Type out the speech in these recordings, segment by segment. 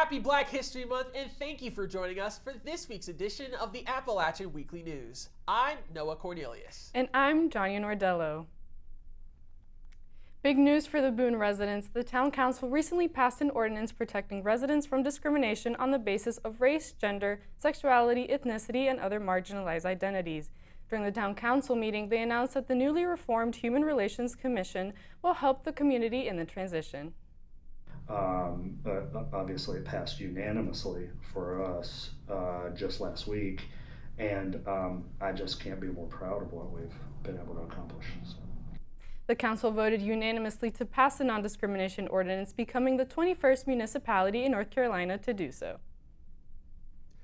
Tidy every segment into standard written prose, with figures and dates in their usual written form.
Happy Black History Month, and thank you for joining us for this week's edition of the Appalachian Weekly News. I'm Noah Cornelius. And I'm Yannia Nordelo. Big news for the Boone residents. The town council recently passed an ordinance protecting residents from discrimination on the basis of race, gender, sexuality, ethnicity, and other marginalized identities. During the town council meeting, they announced that the newly reformed Human Relations Commission will help the community in the transition. Obviously it passed unanimously for us just last week, and I just can't be more proud of what we've been able to accomplish. So. The council voted unanimously to pass the Non-Discrimination Ordinance, becoming the 21st municipality in North Carolina to do so.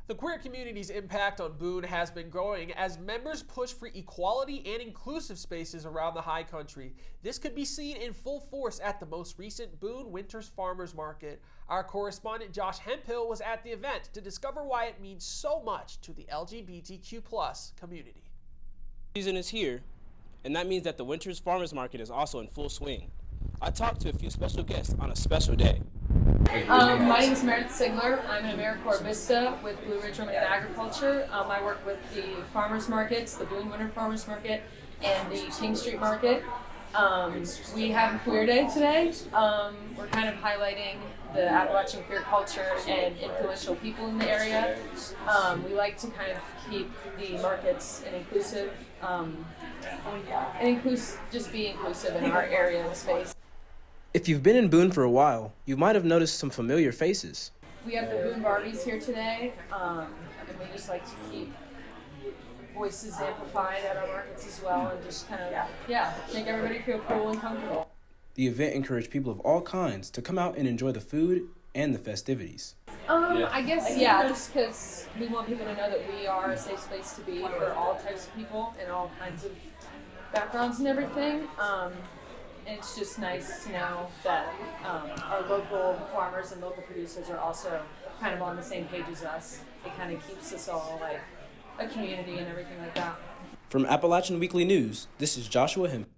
The queer community's impact on Boone has been growing as members push for equality and inclusive spaces around the high country. This could be seen in full force at the most recent Boone Winters Farmers Market. Our correspondent Josh Hemphill was at the event to discover why it means so much to the LGBTQ+ community. Season is here, and that means that the Winters Farmers Market is also in full swing. I talked to a few special guests on a special day. My name is Meredith Sigler. I'm an AmeriCorps with Blue Ridge Women in Agriculture. I work with the farmers markets, the Boone Winter Farmers Market and the King Street Market. We have a queer day today. We're kind of highlighting the Appalachian queer culture and influential people in the area. We like to kind of keep the markets inclusive, just be inclusive in our area and space. If you've been in Boone for a while, you might have noticed some familiar faces. We have the Boone Barbies here today, and we just like to keep voices amplified at our markets as well, and just kind of, make everybody feel cool and comfortable. The event encouraged people of all kinds to come out and enjoy the food and the festivities. I guess, just because we want people to know that we are a safe space to be for all types of people and all kinds of backgrounds and everything. It's just nice to know that our local farmers and local producers are also kind of on the same page as us. It kind of keeps us all like a community and everything like that. From Appalachian Weekly News, this is Joshua Hemphill.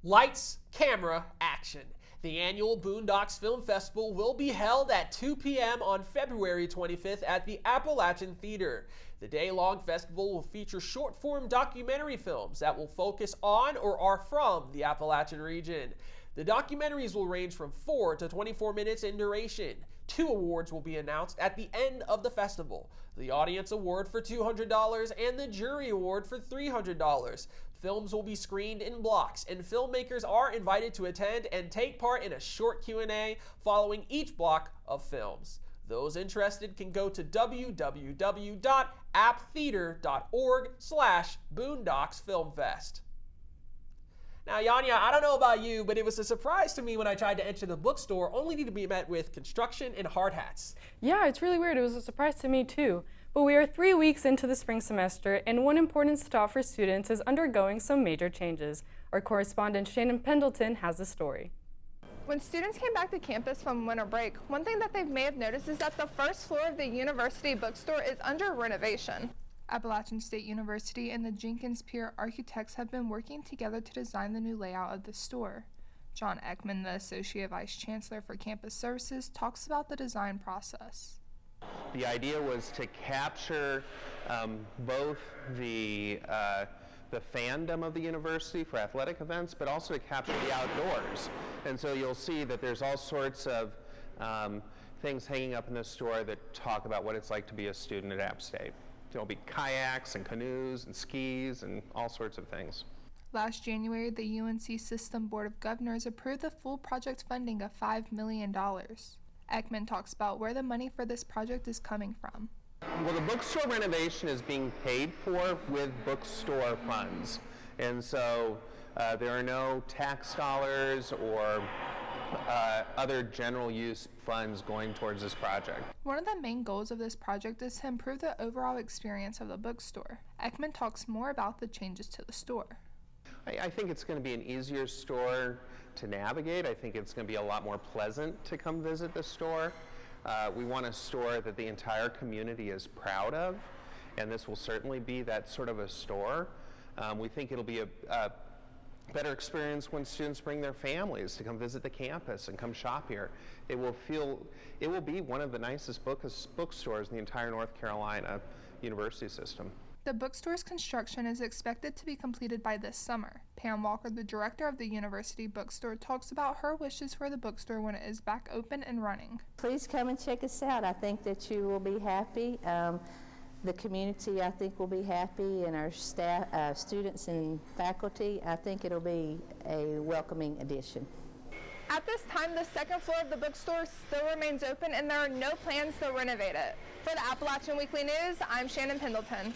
Lights, camera, action. The annual Boondocks Film Festival will be held at 2 p.m. on February 25th at the Appalachian Theater. The day-long festival will feature short-form documentary films that will focus on or are from the Appalachian region. The documentaries will range from 4 to 24 minutes in duration. 2 awards will be announced at the end of the festival: the Audience Award for $200 and the Jury Award for $300. Films will be screened in blocks, and filmmakers are invited to attend and take part in a short Q&A following each block of films. Those interested can go to www.apptheater.org/Boondocks Film Fest. Now, Yannia, I don't know about you, but it was a surprise to me when I tried to enter the bookstore, only to be met with construction and hard hats. Yeah, it's really weird. It was a surprise to me too. But we are 3 weeks into the spring semester, and one important stop for students is undergoing some major changes. Our correspondent Shannon Pendleton has the story. When students came back to campus from winter break, one thing that they may have noticed is that the first floor of the university bookstore is under renovation. Appalachian State University and the Jenkins Pier architects have been working together to design the new layout of the store. John Ekman, the Associate Vice Chancellor for Campus Services, talks about the design process. The idea was to capture both the fandom of the university for athletic events, but also to capture the outdoors. And so you'll see that there's all sorts of things hanging up in the store that talk about what it's like to be a student at App State. There'll be kayaks and canoes and skis and all sorts of things. Last January, the UNC System Board of Governors approved the full project funding of $5 million. Ekman talks about where the money for this project is coming from. Well, the bookstore renovation is being paid for with bookstore funds. And so there are no tax dollars or other general use funds going towards this project. One of the main goals of this project is to improve the overall experience of the bookstore. Ekman talks more about the changes to the store. I think it's going to be an easier store to navigate. I think it's going to be a lot more pleasant to come visit the store. We want a store that the entire community is proud of, and this will certainly be that sort of a store. We think it'll be better experience when students bring their families to come visit the campus and come shop here. It will be one of the nicest bookstores in the entire North Carolina university system. The bookstore's construction is expected to be completed by this summer. Pam Walker, the director of the university bookstore, talks about her wishes for the bookstore when it is back open and running. Please come and check us out. I think that you will be happy. The community, I think, will be happy, and our staff, students and faculty, I think it'll be a welcoming addition. At this time, the second floor of the bookstore still remains open, and there are no plans to renovate it. For the Appalachian Weekly News, I'm Shannon Pendleton.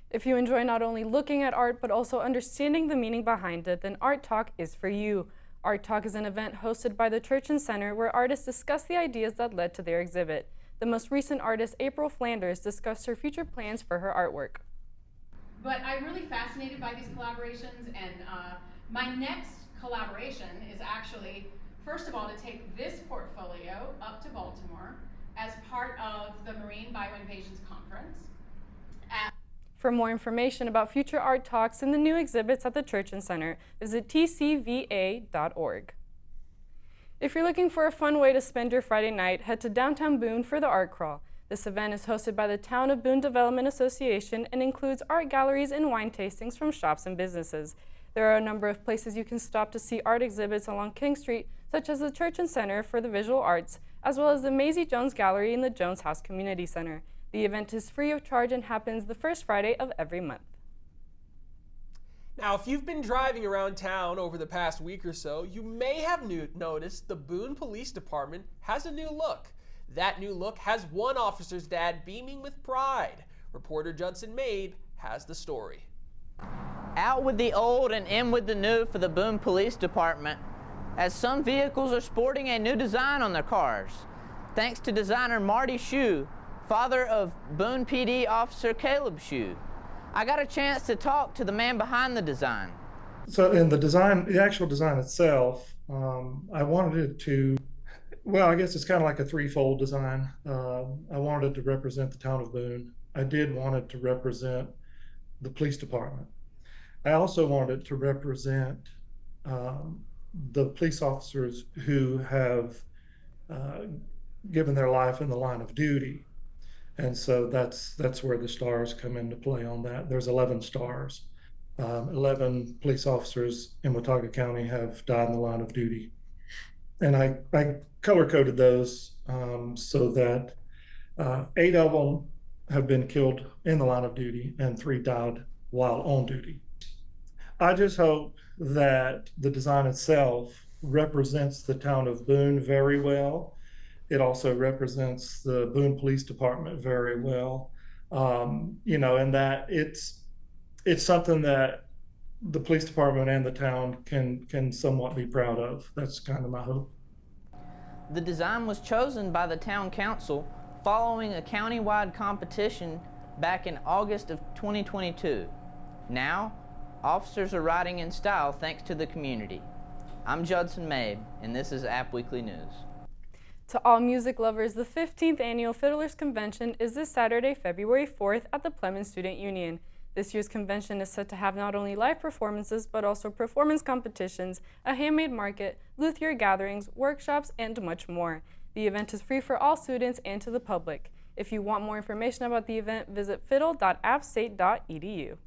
If you enjoy not only looking at art, but also understanding the meaning behind it, then Art Talk is for you. Art Talk is an event hosted by the Church and Center where artists discuss the ideas that led to their exhibit. The most recent artist, April Flanders, discussed her future plans for her artwork. But I'm really fascinated by these collaborations, and my next collaboration is actually, first of all, to take this portfolio up to Baltimore as part of the Marine Bioinvasions Conference. For more information about future art talks and the new exhibits at the Church and Center, visit tcva.org. If you're looking for a fun way to spend your Friday night, head to downtown Boone for the Art Crawl. This event is hosted by the Town of Boone Development Association and includes art galleries and wine tastings from shops and businesses. There are a number of places you can stop to see art exhibits along King Street, such as the Church and Center for the Visual Arts, as well as the Maisie Jones Gallery and the Jones House Community Center. The event is free of charge and happens the first Friday of every month. Now, if you've been driving around town over the past week or so, you may have noticed the Boone Police Department has a new look. That new look has one officer's dad beaming with pride. Reporter Judson Mabe has the story. Out with the old and in with the new for the Boone Police Department, as some vehicles are sporting a new design on their cars. Thanks to designer Marty Shue, father of Boone PD Officer Caleb Shue. I got a chance to talk to the man behind the design. So in the actual design itself, I wanted it to, well, I guess it's kind of like a threefold design. I wanted it to represent the town of Boone. I did want it to represent the police department. I also wanted it to represent the police officers who have given their life in the line of duty. And so that's where the stars come into play on that. There's 11 stars. 11 police officers in Watauga County have died in the line of duty. And I color-coded those so that 8 of them have been killed in the line of duty and 3 died while on duty. I just hope that the design itself represents the town of Boone very well. It also represents the Boone Police Department very well, and that it's something that the police department and the town can somewhat be proud of. That's kind of my hope. The design was chosen by the town council following a countywide competition back in August of 2022. Now, officers are riding in style thanks to the community. I'm Judson Mabe, and this is App Weekly News. To all music lovers, the 15th Annual Fiddlers Convention is this Saturday, February 4th at the Plemmon Student Union. This year's convention is set to have not only live performances, but also performance competitions, a handmade market, luthier gatherings, workshops, and much more. The event is free for all students and to the public. If you want more information about the event, visit fiddle.appstate.edu.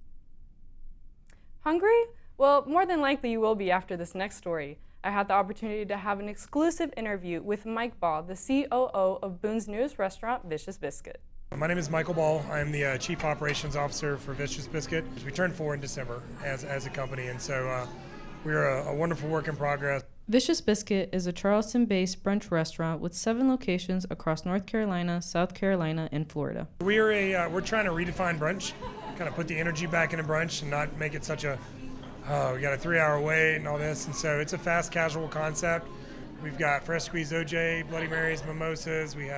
Hungry? Well, more than likely you will be after this next story. I had the opportunity to have an exclusive interview with Mike Ball, the COO of Boone's newest restaurant, Vicious Biscuit. My name is Michael Ball. I'm the Chief Operations Officer for Vicious Biscuit. We turned 4 in December as a company, and so we're a wonderful work in progress. Vicious Biscuit is a Charleston-based brunch restaurant with 7 locations across North Carolina, South Carolina, and Florida. We're trying to redefine brunch, kind of put the energy back into brunch and not make it such a we got a 3-hour wait and all this, and so it's a fast casual concept. We've got fresh squeezed OJ, Bloody Marys, mimosas. We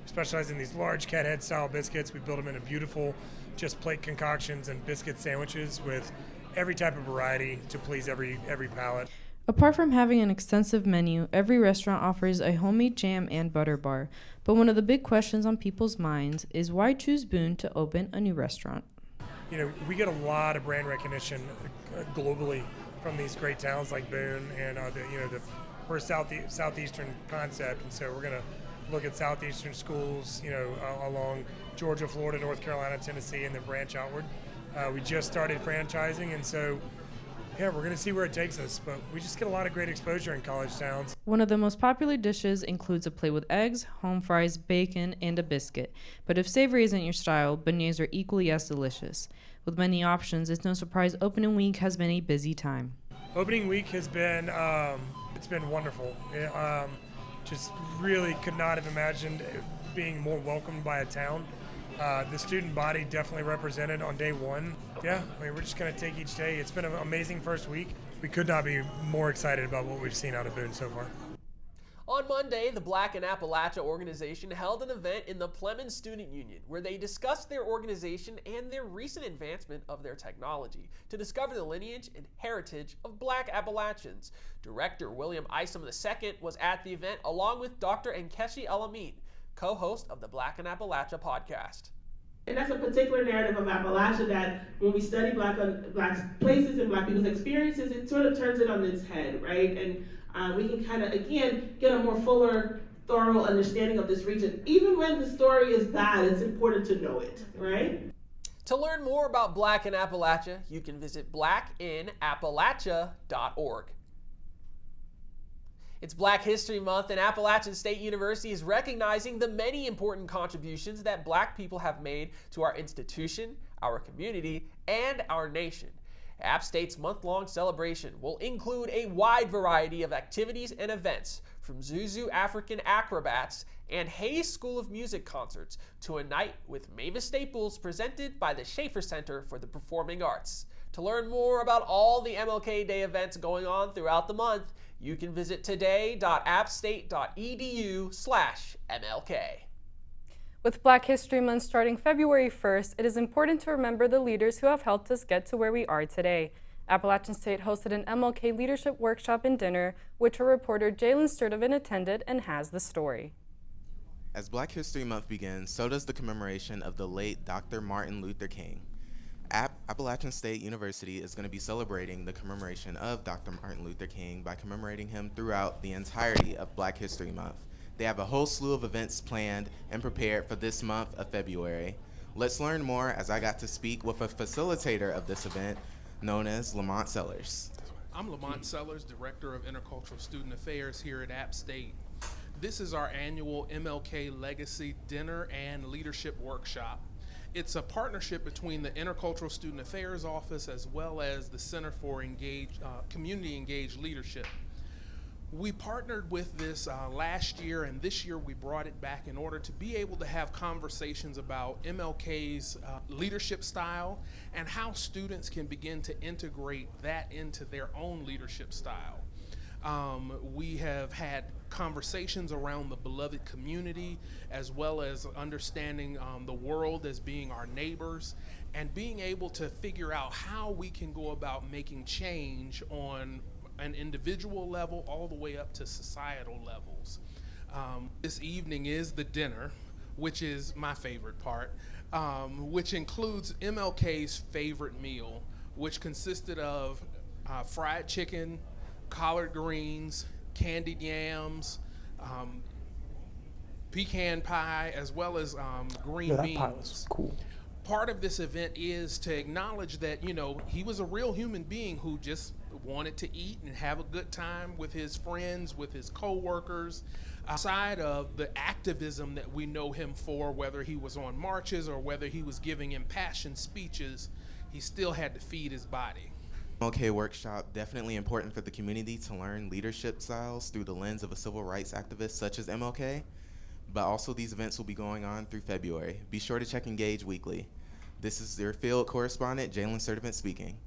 specialize in these large cat head style biscuits. We build them into beautiful just plate concoctions and biscuit sandwiches with every type of variety to please every palate. Apart from having an extensive menu, every restaurant offers a homemade jam and butter bar. But one of the big questions on people's minds is why choose Boone to open a new restaurant? We get a lot of brand recognition globally from these great towns like Boone, and we're a southeastern concept, and so we're going to look at southeastern schools, along Georgia, Florida, North Carolina, Tennessee, and then branch outward. We just started franchising, and so yeah, we're going to see where it takes us, but we just get a lot of great exposure in college towns. One of the most popular dishes includes a plate with eggs, home fries, bacon, and a biscuit. But if savory isn't your style, beignets are equally as delicious. With many options, it's no surprise opening week has been a busy time. Opening week has been, it's been wonderful. Just really could not have imagined being more welcomed by a town. The student body definitely represented on day one. Yeah, we're just going to take each day. It's been an amazing first week. We could not be more excited about what we've seen out of Boone so far. On Monday, the Black in Appalachia organization held an event in the Plemons Student Union where they discussed their organization and their recent advancement of their technology to discover the lineage and heritage of Black Appalachians. Director William Isom II was at the event along with Dr. Nkechi Elamine, co-host of the Black in Appalachia podcast. And that's a particular narrative of Appalachia that when we study Black places and Black people's experiences, it sort of turns it on its head, right? And we can kind of, again, get a more fuller, thorough understanding of this region. Even when the story is bad, it's important to know it, right? To learn more about Black in Appalachia, you can visit blackinappalachia.org. It's Black History Month, and Appalachian State University is recognizing the many important contributions that Black people have made to our institution, our community, and our nation. App State's month-long celebration will include a wide variety of activities and events, from Zuzu African acrobats and Hayes School of Music concerts to a night with Mavis Staples presented by the Schaefer Center for the Performing Arts. To learn more about all the MLK Day events going on throughout the month, you can visit today.appstate.edu/MLK. With Black History Month starting February 1st, it is important to remember the leaders who have helped us get to where we are today. Appalachian State hosted an MLK Leadership Workshop and dinner, which our reporter Jalen Sturdivant attended and has the story. As Black History Month begins, so does the commemoration of the late Dr. Martin Luther King. Appalachian State University is going to be celebrating the commemoration of Dr. Martin Luther King by commemorating him throughout the entirety of Black History Month. They have a whole slew of events planned and prepared for this month of February. Let's learn more as I got to speak with a facilitator of this event known as Lamont Sellers. I'm Lamont Sellers, Director of Intercultural Student Affairs here at App State. This is our annual MLK Legacy Dinner and Leadership Workshop. It's a partnership between the Intercultural Student Affairs Office as well as the Center for Community Engaged Leadership. We partnered with this last year, and this year we brought it back in order to be able to have conversations about MLK's leadership style and how students can begin to integrate that into their own leadership style. We have had conversations around the beloved community, as well as understanding the world as being our neighbors, and being able to figure out how we can go about making change on an individual level all the way up to societal levels. This evening is the dinner, which is my favorite part, which includes MLK's favorite meal, which consisted of fried chicken, collard greens, candied yams, pecan pie, as well as green beans. Pie was cool. Part of this event is to acknowledge that, he was a real human being who just wanted to eat and have a good time with his friends, with his co-workers, outside of the activism that we know him for, whether he was on marches or whether he was giving impassioned speeches, he still had to feed his body. MLK Workshop, definitely important for the community to learn leadership styles through the lens of a civil rights activist such as MLK, but also these events will be going on through February. Be sure to check Engage Weekly. This is your field correspondent, Jalen Sturdivant speaking.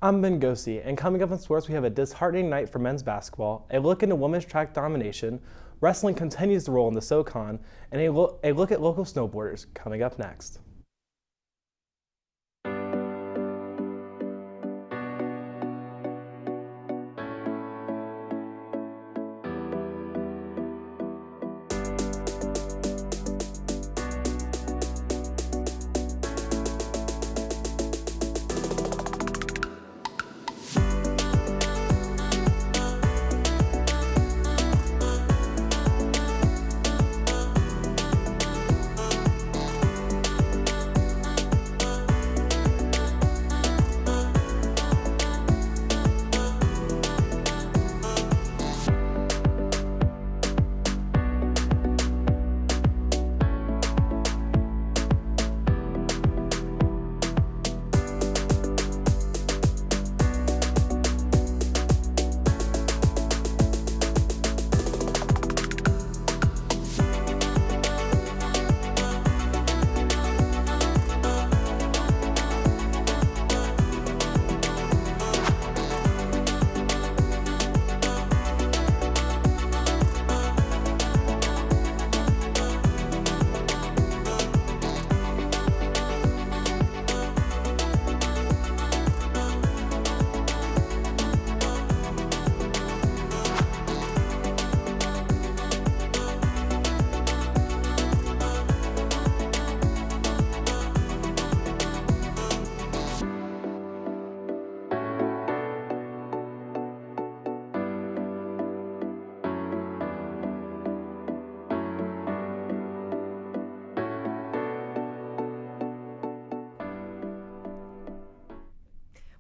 I'm Ben Gosey, and coming up in sports, we have a disheartening night for men's basketball, a look into women's track domination, wrestling continues to roll in the SoCon, and a look at local snowboarders coming up next.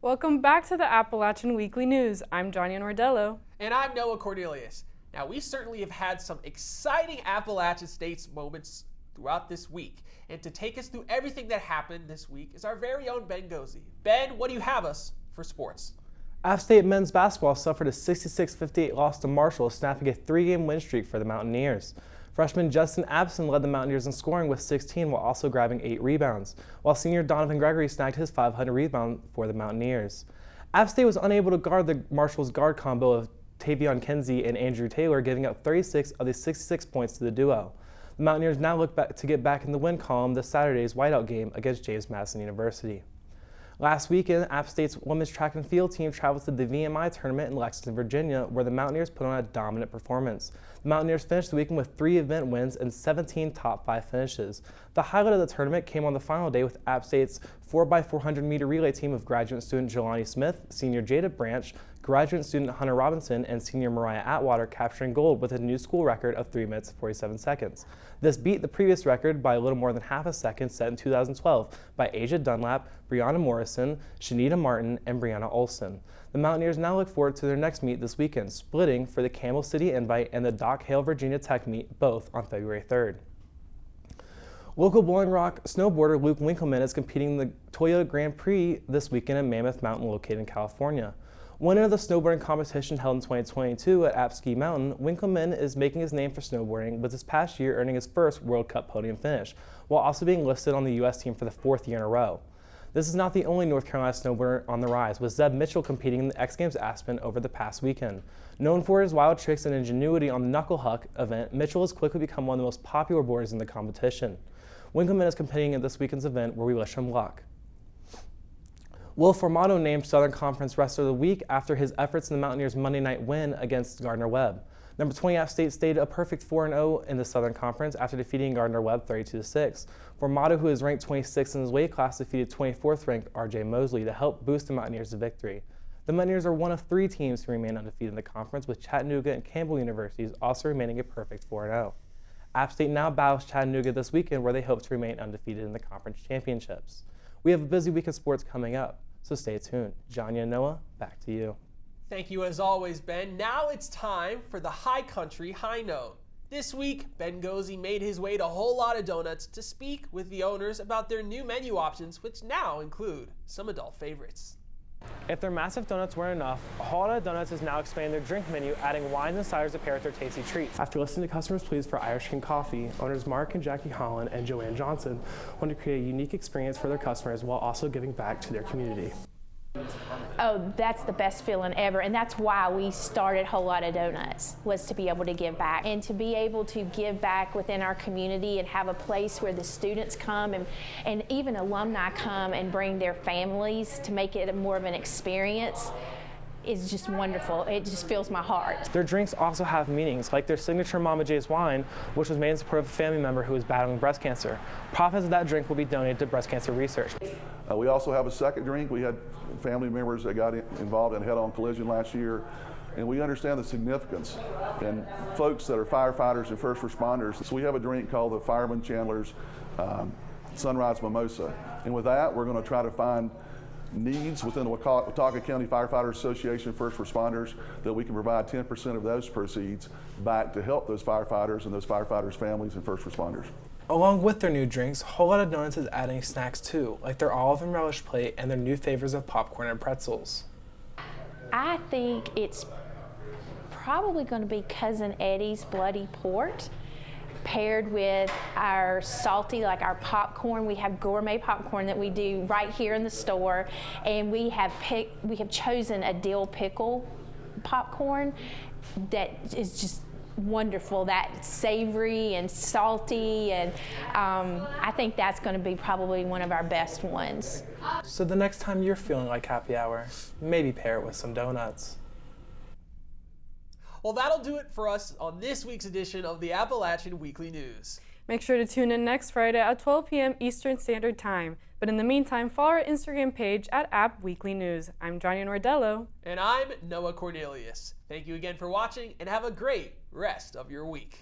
Welcome back to the Appalachian Weekly News. I'm Yannia Nordelo. And I'm Noah Cornelius. Now, we certainly have had some exciting Appalachian State's moments throughout this week. And to take us through everything that happened this week is our very own Ben Gosey. Ben, what do you have us for sports? App State men's basketball suffered a 66-58 loss to Marshall, snapping a 3-game win streak for the Mountaineers. Freshman Justin Abson led the Mountaineers in scoring with 16 while also grabbing 8 rebounds, while senior Donovan Gregory snagged his 500 rebound for the Mountaineers. App State was unable to guard the Marshall's guard combo of Tavion Kinsey and Andrew Taylor, giving up 36 of the 66 points to the duo. The Mountaineers now look back to get back in the win column this Saturday's whiteout game against James Madison University. Last weekend, App State's women's track and field team traveled to the VMI tournament in Lexington, Virginia, where the Mountaineers put on a dominant performance. The Mountaineers finished the weekend with 3 event wins and 17 top 5 finishes. The highlight of the tournament came on the final day with App State's 4x400 meter relay team of graduate student Jelani Smith, senior Jada Branch, graduate student Hunter Robinson, and senior Mariah Atwater capturing gold with a new school record of 3 minutes and 47 seconds. This beat the previous record by a little more than half a second set in 2012 by Asia Dunlap, Brianna Morrison, Shanita Martin, and Brianna Olson. The Mountaineers now look forward to their next meet this weekend, splitting for the Campbell City Invite and the Dock Hale Virginia Tech meet, both on February 3rd. Local Blowing Rock snowboarder Luke Winkleman is competing in the Toyota Grand Prix this weekend in Mammoth Mountain, located in California. Winner of the snowboarding competition held in 2022 at App Ski Mountain, Winkleman is making his name for snowboarding, with this past year earning his first World Cup podium finish, while also being listed on the U.S. team for the 4th year in a row. This is not the only North Carolina snowboarder on the rise, with Zeb Mitchell competing in the X Games Aspen over the past weekend. Known for his wild tricks and ingenuity on the Knuckle Huck event, Mitchell has quickly become one of the most popular boarders in the competition. Winkleman is competing at this weekend's event, where we wish him luck. Will Formato named Southern Conference Wrestler of the Week after his efforts in the Mountaineers' Monday night win against Gardner-Webb. Number 20 App State stayed a perfect 4-0 in the Southern Conference after defeating Gardner-Webb 32-6. Formato, who is ranked 26th in his weight class, defeated 24th ranked R.J. Mosley to help boost the Mountaineers to victory. The Mountaineers are one of 3 teams to remain undefeated in the conference, with Chattanooga and Campbell universities also remaining a perfect 4-0. App State now battles Chattanooga this weekend, where they hope to remain undefeated in the conference championships. We have a busy week of sports coming up, so stay tuned. Yannia and Noah, back to you. Thank you as always, Ben. Now it's time for the High Country High Note. This week, Ben Gosey made his way to Whole Lotta Doughnuts to speak with the owners about their new menu options, which now include some adult favorites. If their massive donuts weren't enough, Whole Lotta Doughnuts is now expanding their drink menu, adding wines and ciders to pair with their tasty treats. After listening to customers' pleas for Irish King coffee, owners Mark and Jackie Holland and Joanne Johnson want to create a unique experience for their customers while also giving back to their community. Oh, that's the best feeling ever, and that's why we started Whole Lotta Doughnuts, was to be able to give back, and to be able to give back within our community and have a place where the students come and even alumni come and bring their families to make it more of an experience. Is just wonderful. It just fills my heart. Their drinks also have meanings, like their signature Mama J's wine, which was made in support of a family member who is battling breast cancer. Profits of that drink will be donated to breast cancer research. We also have a second drink. We had family members that got involved in a head-on collision last year, and we understand the significance and folks that are firefighters and first responders. So we have a drink called the Fireman Chandler's Sunrise Mimosa, and with that, we're going to try to find needs within the Watauga County Firefighter Association first responders that we can provide 10% of those proceeds back to help those firefighters and those firefighters' families and first responders. Along with their new drinks, Whole Lotta Doughnuts is adding snacks too, like their olive and relish plate and their new favors of popcorn and pretzels. I think it's probably going to be Cousin Eddie's Bloody Port, paired with our salty, like our popcorn. We have gourmet popcorn that we do right here in the store, and we have chosen a dill pickle popcorn that is just wonderful, that savory and salty, and I think that's going to be probably one of our best ones. So the next time you're feeling like happy hour, maybe pair it with some donuts. Well, that'll do it for us on this week's edition of the Appalachian Weekly News. Make sure to tune in next Friday at 12 p.m. Eastern Standard Time. But in the meantime, follow our Instagram page at App Weekly News. I'm Yannia Nordelo. And I'm Noah Cornelius. Thank you again for watching, and have a great rest of your week.